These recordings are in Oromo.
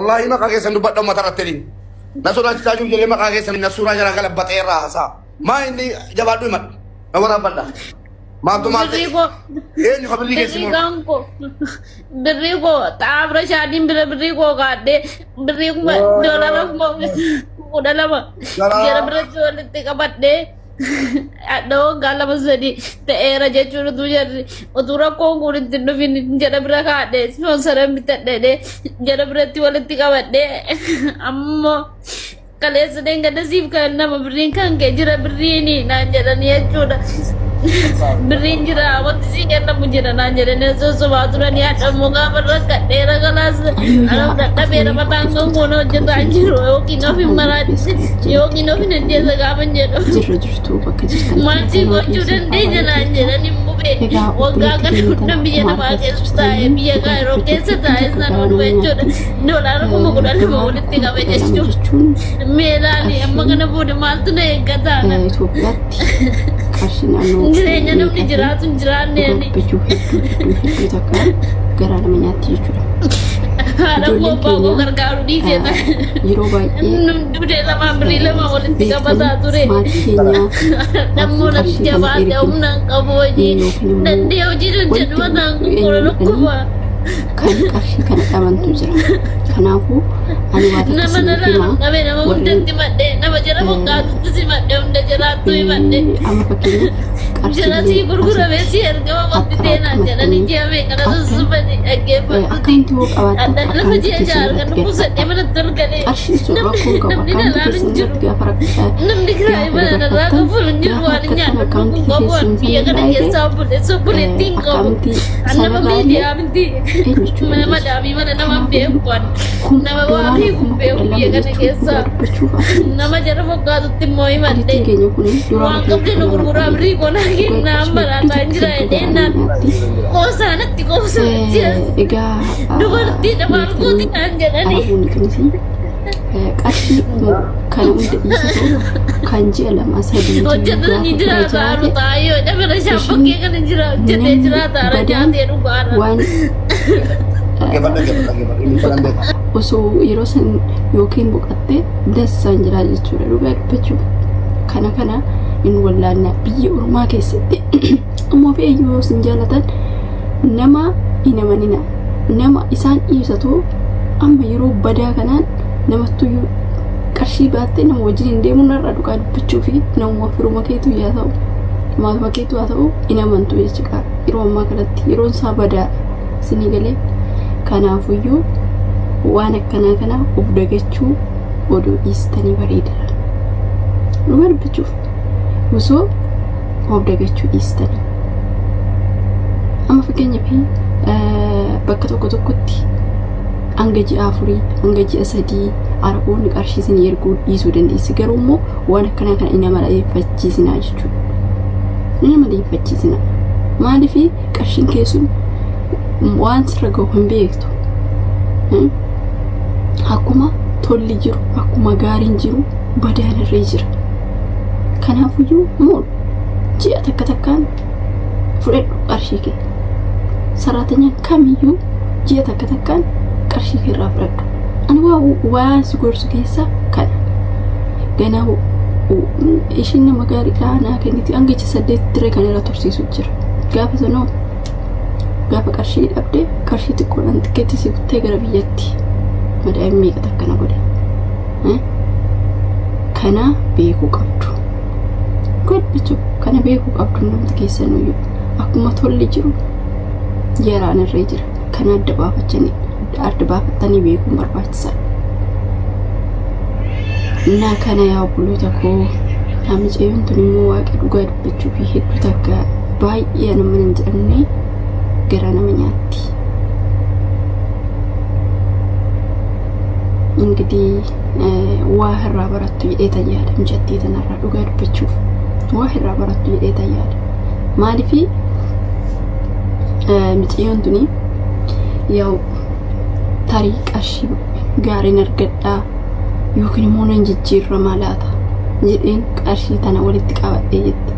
والله ما قاعد يسند بدو ما ترتلين نسورة تاجو جل ما قاعد يسند نسورة جل قلب بتيرا هسا ما عندي جواب دوما أورا بدا ما تو ما إيه نقبل لي كيسمو بريكو تعبر شادين بريكو قاعدة بريكو دولار مو udah lama kira berjual di kabat deh ada galau masih te era jatuh tu jadi otura kongku di tindu ini jadi beraka deh sponsor minta deh jadi berjual di kabat deh amma kalian sedang ada sih kan nama berikan kayak jadi beri ini nah jadi niat sudah beri jadi awat sih kan nama jadi nah jadi sesuatu niat semoga berkat era kelas alam data bera matanggung kono jadi anjir oke novi marat yogi novi nanti sekarang jadi masih kocok dan dia jadi nih mube oga kan udah biar nama kesustah biar kan roket setai sana kocok dolar mau kuda mau ditinggal bejes Mela nih, emang kena bodoh maltu nih kata kan. Jiranya nih udah jerat nih. Gara namanya tidur. Ada bawa kerja di sana. Udah lama beri lama oleh tiga pasal tu deh. Namun nanti jawab dia nang kamu aja. Dan dia uji jadi nang kurang kuat. Kan kasih kan taman tu jera. Kenapa? Anu ada nama udah timat deh. Nama jera muka tu timat deh. Udah jera tu timat deh. Ama pakai jera sih guru-guru besiar. Kamu waktu dia nak jera ni jamin karena sesuatu ni agak. Akan tu awak. Ada lepas dia jar kan pusat dia mana terkali. Kasih suruh aku kau akan tersendat dia parak. Nam dikira mana nak aku pun juruannya. Kau buat dia kan dia sabun tinggal. Anda membeli dia binti. Mana madami mana nama bempuan. Nama babi dia kan kisah. Nama jara fokus tu moi mande. Wangkap dia nunggu beri kona kena berata anjray dena. Kosa nanti kosa. Dua tidak baru tidak anjay ni. Kasih kalau untuk itu kanji alam asal di. Oh jadi ni jerat baru tayo. Dah bersiap pakai kan jerat. Jadi jerat ada jadi rubar. Oso irosan yokin bukatte dasan jerat jura rubar pecu. Kana in wallana biye urma kesete. Amma be yo senjalatan nama inamanina. Nama isan isatu amma yiro bada kanan nama tuyu kasih batte nama wajin dia munar adukan pecu fi nama firma ketu ya tau. Ma ketu atau inaman tu ya cakap. Iro amma kadati iro sabada sini gale. Kana fuyu wana kana ubda gechu odo istani barida. Luar pecu. Muso ubda gechu istani. Amma fakenya pi bakka tokkotti angaji afuri angaji asadi araboon qarshiisin yerguu dhiisuu dandeessi garuu immoo waan akkana kana ina mala ifachiisina jechuudha. Ina mala ifachiisina maaliif qarshiin keessuun waan sirra gahu hin beektu. Akkuma tolli jiru akkuma gaariin jiru badaan irree jira. Kanaafiyyuu mool ji'a takkaan fudhadhu qarshii kee sarratanyaan kamiyyuu ji'a takkaan qarshii kee irraa fudhadhu. Ani waan si gorsu keessa kana ganaa ishiin nama gaarii dhaanaa kenniti angacha 8 diree kan irra tursiisu jira. Gaafa sanoo gaafa qarshii dhabdee qarshii xiqqoodhaan tikeetti si kuttee gara biyyatti madaa'imni meeqa takkana godhe. Kana beekuu qabdu. Godhichu kana beekuu qabdu namni keessanuyyuu akkuma tolli jiru yeraan irree jira. Kana adda baafattanii beekuun barbaachisaadha. Naa kana yaa obboloota koo namiceen tun immoo waaqa dhugaa dubbachuu fi hedduu takka baay'ee nama hin jedhamne gara nama nyaatti. Ingitii waa irraa barattu jedhee tayyaada mijattii tanarraa dhugaa dubbachuuf waa irraa barattu jedhee tayyaada. Maaliif mijeen tuni yoo tarii qarshii gaariin argadhaa yookiin immoo nan jijjiirra malaata jedheen qarshii tana walitti qabadhee jette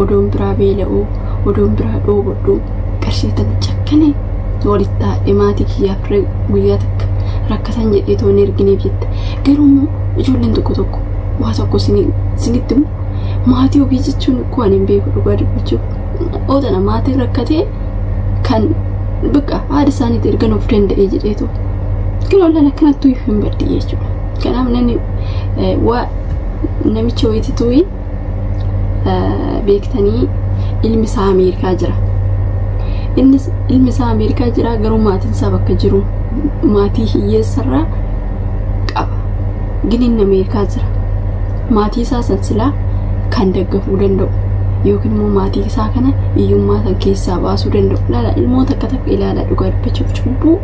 odoon biraa beela'uu odoon biraa dhoobodhuu qarshii tana cakkanee walitti haadhe maatii kiyyaaf guyyaa takka rakkatan jedhee toon ergineef jette garuu ijoolleen tokko waa tokko sinitti maatii ofii jechuun ko ani beeku dhugaa dubbachuu oodana maatii rakkatee kan bakka haadha isaaniitti ergan of danda'ee jedheetu kiloolleen akkanattuu hin baddi jechuudha. Kanaaf waa namicha wayitituuyi beektanii ilmi isaa Ameerikaa jira. Ilmi isaa Ameerikaa jira garuu maatiin isaa bakka jiru maatii hiyyeessarraa qaba. Giniin Ameerikaa jira. Maatii isaa sansilaa kan daggafuu danda'u yookiin immoo maatii isaa kana hiyyummaa san keessaa baasuu danda'u. Laala ilmoota akka takka ilaalaa dhugaa dubbachuuf cubbuu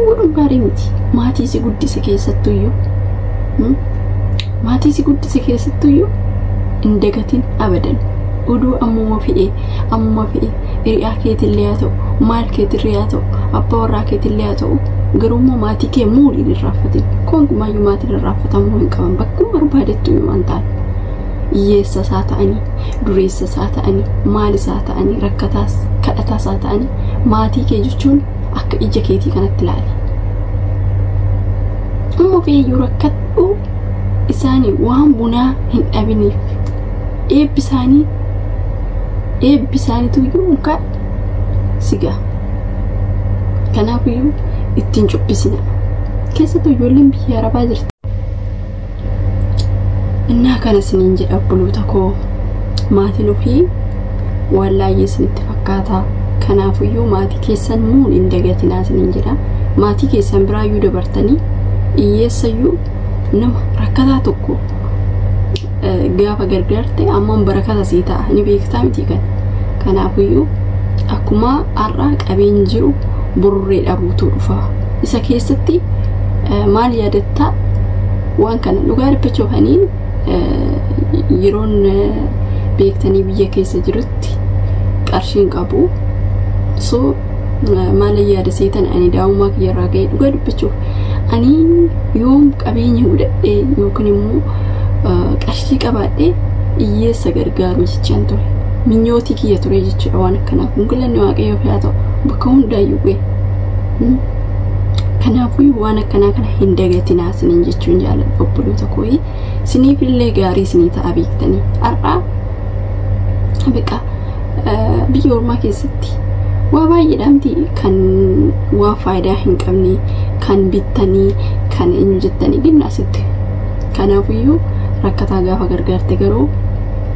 godhuun gaarii miti. Maatii si guddise keessattuyyuu hin dagatin abadan. Uduu ammuma fi'ee hiriyaa keetillee haa ta'u maal keetillee haa ta'u abbaa warraa keetillee haa ta'u garuu immoo maatii kee muudhiin hin raaffatin. Konkumaayyuu maatiin hin raaffatamuu hin qaban bakkuma barbaadettu yuumaan ta'an. Hiyyeessa isaa ta'anii dureessa isaa ta'anii maal isaa ta'anii rakkataas kadhataas haa ta'anii maatii kee jechuun akka ija keetii kanatti ilaali. Amma feeyyuu rakkadhu isaanii waan bunaa hin dhabiniif eebbi isaaniitu iyyuu mukaa sigaa. Kanaafiyyuu ittiin cubbisina. Keessattuu ijoolleen biyya Arabaa jirti. Innaa kana siniin jedha obboloota koo maatiin ofii waan laayyee isinitti fakkaata. Kanaafiyyuu maatii keessan muun hin dagatinaa siniin jedha. Maatii keessan biraayyuu dabartanii hiyyeessayyuu nama rakkataa tokko gaafa gargaarte ammaan barakata sii ta'a ni beektaa miti kan. Kanaafiyyuu akkuma har'aa qabeen jiru burree dhabuutu dhufa. Isa keessatti maal yaadattaa waan kana dhugaa dubbachuuf aniin yeroon beektanii biyya keessa jirutti qarshiin qabu. So maal yaada seetan ani daa'ummaa kiyyarraa ga'ee dhugaa dubbachuuf ani yoom qabeenya godhadhee yookiin immoo qarshii qabaadhee hiyyeessa gargaaru jechaan ture. Minyootii kiyya ture jechuudha waan akkanaaf. Hungulanni waaqayyoof haa ta'u bakka hundaayyuu ga'e. Kanaafuu waan akkanaa kana hin dagatinaa siniin jechuun jaalladha obboloota kooyi. Siniifillee gaarii sinii ta'a beektanii. Har'aa beekaa biyya ormaa keessatti waa baay'eedhaamti kan waa faayidaa hin qabne kan bittanii kan eenyu jettanii ginnaasitti. Kanaafiyyuu rakkataa gaafa gargaarte garuu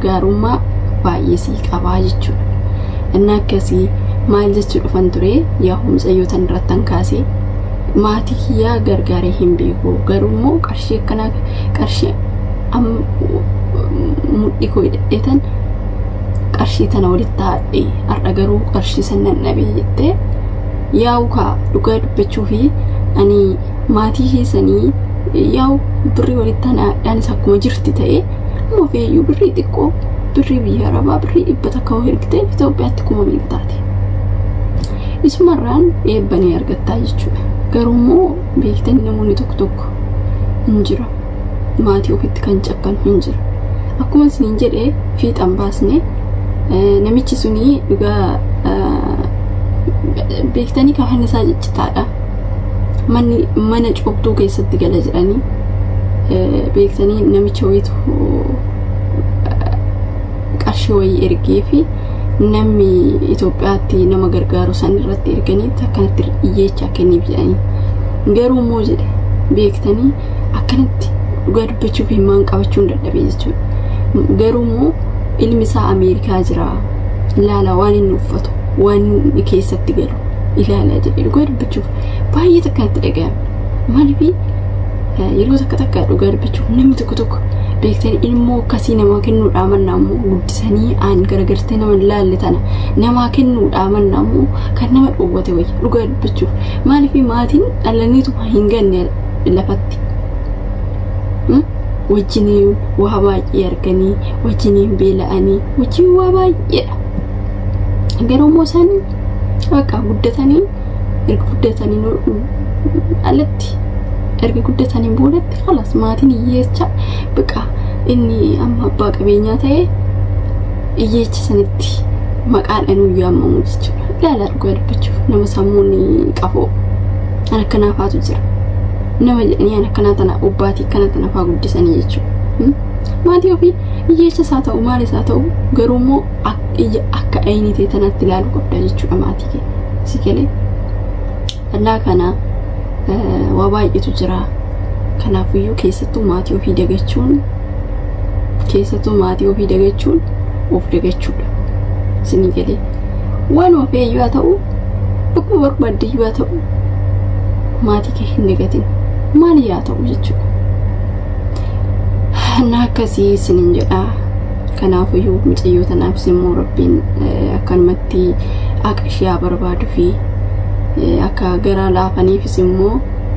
gaarummaa baay'ee sii qabaa jechuudha. Innaa akkasii maal jechuu dhufan ture yaa humsayyootan irrattan kaasee maatii kiyyaa gargaaree hin beeku garuu immoo qarshii akkanaa qarshii mudhii koo hidhadheetan qarshii tana walitti haadhee har'a garuu qarshii sannan dhabee jettee yaa'u kaa dhugaa dubbachuu fi ani maatii keessanii yaa'u birrii walitti haadhaanis akkuma jirti ta'ee ammoo feeyyuu birrii xiqqoo birrii biyya Arabaa birrii 100 akka ergitee Itoophiyaatti kuma meeqa taate. Isumarraan eebbanii argattaa jechuudha. Garuu immoo beektanii namoonni tokko hin jira. Maatii ofitti kan cakkan hin jira. Akkuma isiniin jedhee fiixan baasne namichi suni dhugaa beektanii kafan isaa ciccitaadha. Mana coobtuu keessatti gala jedhanii beektanii namicha wayitu qarshii wayii ergee fi namni Itoophiyaatti nama gargaaru san irratti erganii akkanatti iyyeechaa kenniif jedhanii. Garuu immoo jedhe beektanii akkanatti dhugaa dubbachuuf himaan qabachuun dadhabee jechuudha. Garuu immoo ilmi isaa Ameerikaa jira. Ilaala waan inni uffatu waan inni keessatti galu ilaala jedhe dhugaa dubbachuuf baay'ee takkanatti dhaga'ame. Maaliif yeroo takka dhugaa dubbachuuf namni tokko beektanii ilmoo akkasii namaa kennuudhaan mannaa immoo guddisanii aan garagartee nama laalle tana namaa kennuudhaan mannaa immoo kan nama dhowwate wayii dhugaa dubbachuuf. Maaliif maatiin dhalaniituma hin ganne lafatti. Wajjiniin waa baay'ee arganii wajjiniin beela'anii wajjin waa baay'eedha. Garuu immoo isaan bakka guddatanii erga guddatanii alatti erga guddatanii boodatti halas maatiin hiyyeecha bakka inni amma abbaa qabeenyaa ta'e hiyyeecha sanitti maqaadhaan yaamamu jechuudha. Ilaala dhugaa dubbachuuf nama sammuun qaboo ana kanaafaatu jira nama jedhanii ana kana tana obbaatii kana tana faa guddisanii jechuudha maatii ofii iyyeecha isaa ta'u maal isaa ta'u garuu immoo akka aynitee tanatti ilaalu qabda jechuudha maatii kee si galee allaa kana waa baay'eetu jira kanaafiyyuu keessattuu maatii ofii dagachuun of dagachuudha sini galee waan ofii yoo ta'u akkuma barbaadde yoo ta'u maatii kee hin dagatin maal yaa ta'u jechuudha naakasii sinin jedha kanaafiyyuu mucayyoo tanaafis immoo rabbiin akkanumatti akka ishee barbaadu fi akka garaa laafaniifis immoo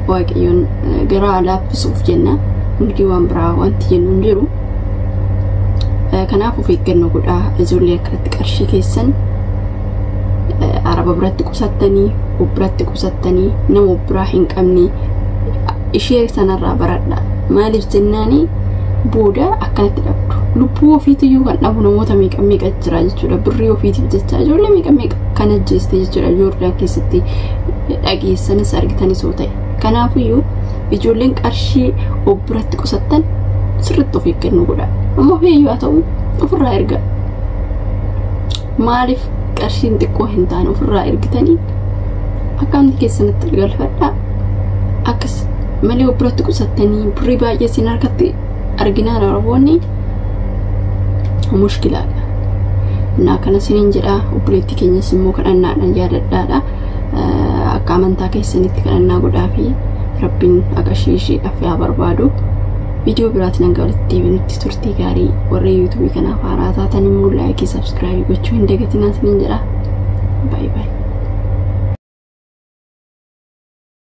waaqayyoon garaa laaffisuuf jenna hundi waan biraa wanti jennu hin jiru kanaaf of eeggannoo godhaa ijoollee akkanatti qarshii keessan araba biratti qusattanii obbiratti qusattanii nama obbiraa hin qabne ishee sanarraa baradha maaliif jennaanii booda akkanatti dhabdu lubbuu ofiitiyyuu kan dhabu namoota meeqa jira jechuudha birrii ofiitiif jecha ijoollee meeqa kan ajjeeste jechuudha Joordaan keessatti dhageessanis argitanis yoo ta'e kanaafiyyuu ijoolleen qarshii obbiratti qusattan sirriitti of eeggannoo godhaa amma feeyyuu haa ta'u ofirraa erga maaliif qarshiin xiqqoo hin taane ofirraa ergitanii akkaanti keessanitti galfadhaa akkas malee obbiratti qusattanii birrii baay'ee sin harkatti arginaa raboonni mushkilaadha naa kana siniin jedhaa obboleetti keenyas immoo kadhannaadhaan yaadadhaadha akka amantaa keessanitti kadhannaa godhaa fi rabbiin akka isheedhaaf yaa barbaadu video biraatiin hanga walitti deebinutti turtii gaarii warra YouTube kanaaf haaraa taatan immoo like subscribe gochuu hin dagatinaa siniin jedhaa bye bye